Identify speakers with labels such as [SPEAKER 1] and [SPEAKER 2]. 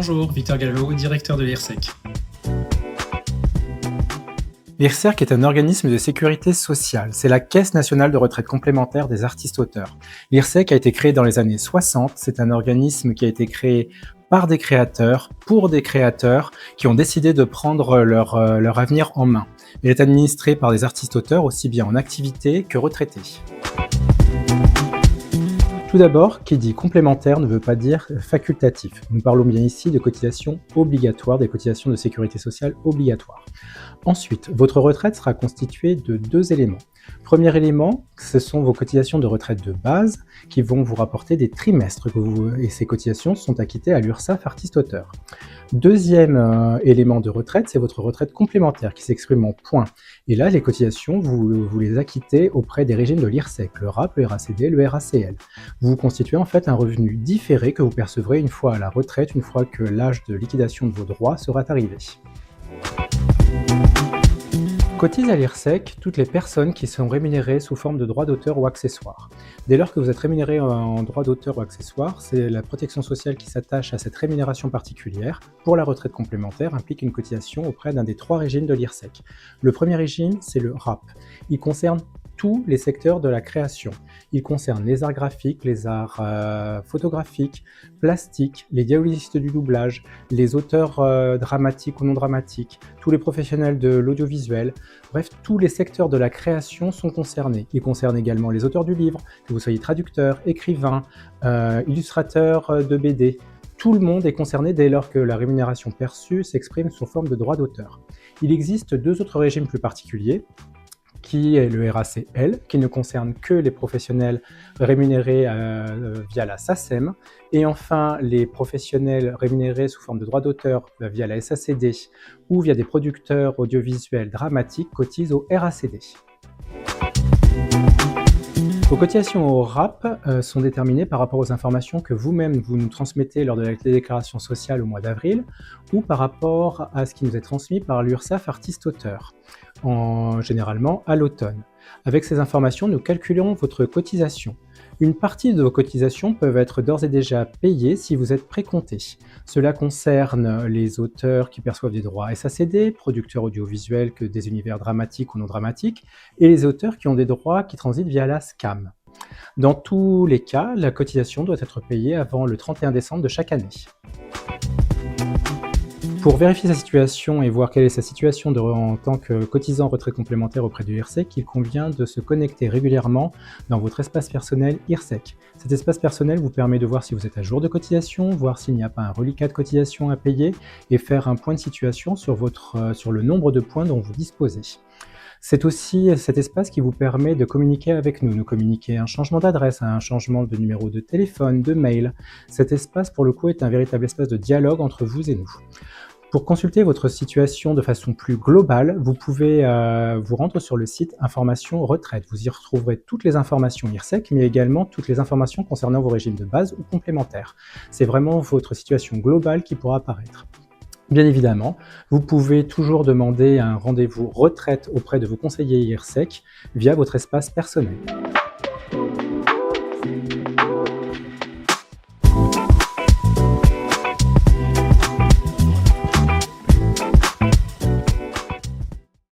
[SPEAKER 1] Bonjour, Victor Gallo, directeur de l'IRSEC.
[SPEAKER 2] L'IRSEC est un organisme de sécurité sociale. C'est la Caisse nationale de retraite complémentaire des artistes-auteurs. L'IRSEC a été créé dans les années 60. C'est un organisme qui a été créé par des créateurs, pour des créateurs qui ont décidé de prendre leur avenir en main. Il est administré par des artistes-auteurs aussi bien en activité que retraités. Tout d'abord, qui dit complémentaire ne veut pas dire facultatif. Nous parlons bien ici de cotisations obligatoires, des cotisations de sécurité sociale obligatoires. Ensuite, votre retraite sera constituée de 2 éléments. Premier élément, ce sont vos cotisations de retraite de base qui vont vous rapporter des trimestres et ces cotisations sont acquittées à l'URSSAF artiste-auteur. Deuxième élément de retraite, c'est votre retraite complémentaire qui s'exprime en points. Et là, les cotisations, vous les acquittez auprès des régimes de l'IRSEC, le RAP, le RACD, le RACL. Vous constituez en fait un revenu différé que vous percevrez une fois à la retraite, une fois que l'âge de liquidation de vos droits sera arrivé. Cotisent à l'IRSEC toutes les personnes qui sont rémunérées sous forme de droits d'auteur ou accessoires. Dès lors que vous êtes rémunéré en droits d'auteur ou accessoires, c'est la protection sociale qui s'attache à cette rémunération particulière. Pour la retraite complémentaire, implique une cotisation auprès d'un des 3 régimes de l'IRSEC. Le premier régime, c'est le RAP. Il concerne tous les secteurs de la création. Il concerne les arts graphiques, les arts photographiques, plastiques, les dialogistes du doublage, les auteurs dramatiques ou non dramatiques, tous les professionnels de l'audiovisuel. Bref, tous les secteurs de la création sont concernés. Il concerne également les auteurs du livre, que vous soyez traducteur, écrivain, illustrateur de BD. Tout le monde est concerné dès lors que la rémunération perçue s'exprime sous forme de droit d'auteur. Il existe 2 autres régimes plus particuliers, qui est le RACL, qui ne concerne que les professionnels rémunérés via la SACEM, et enfin les professionnels rémunérés sous forme de droit d'auteur via la SACD ou via des producteurs audiovisuels dramatiques cotisent au RACD. Vos cotisations au RAP sont déterminées par rapport aux informations que vous-même vous nous transmettez lors de la déclaration sociale au mois d'avril ou par rapport à ce qui nous est transmis par l'URSSAF artiste-auteur, généralement à l'automne. Avec ces informations, nous calculons votre cotisation. Une partie de vos cotisations peuvent être d'ores et déjà payées si vous êtes précompté. Cela concerne les auteurs qui perçoivent des droits SACD, producteurs audiovisuels que des univers dramatiques ou non dramatiques, et les auteurs qui ont des droits qui transitent via la SCAM. Dans tous les cas, la cotisation doit être payée avant le 31 décembre de chaque année. Pour vérifier sa situation et voir quelle est sa situation en tant que cotisant retraite complémentaire auprès de l'IRSEC, il convient de se connecter régulièrement dans votre espace personnel IRSEC. Cet espace personnel vous permet de voir si vous êtes à jour de cotisation, voir s'il n'y a pas un reliquat de cotisation à payer et faire un point de situation sur le nombre de points dont vous disposez. C'est aussi cet espace qui vous permet de communiquer avec nous communiquer un changement d'adresse, un changement de numéro de téléphone, de mail. Cet espace, pour le coup, est un véritable espace de dialogue entre vous et nous. Pour consulter votre situation de façon plus globale, vous pouvez vous rendre sur le site Information Retraite. Vous y retrouverez toutes les informations IRSEC, mais également toutes les informations concernant vos régimes de base ou complémentaires. C'est vraiment votre situation globale qui pourra apparaître. Bien évidemment, vous pouvez toujours demander un rendez-vous retraite auprès de vos conseillers IRSEC via votre espace personnel.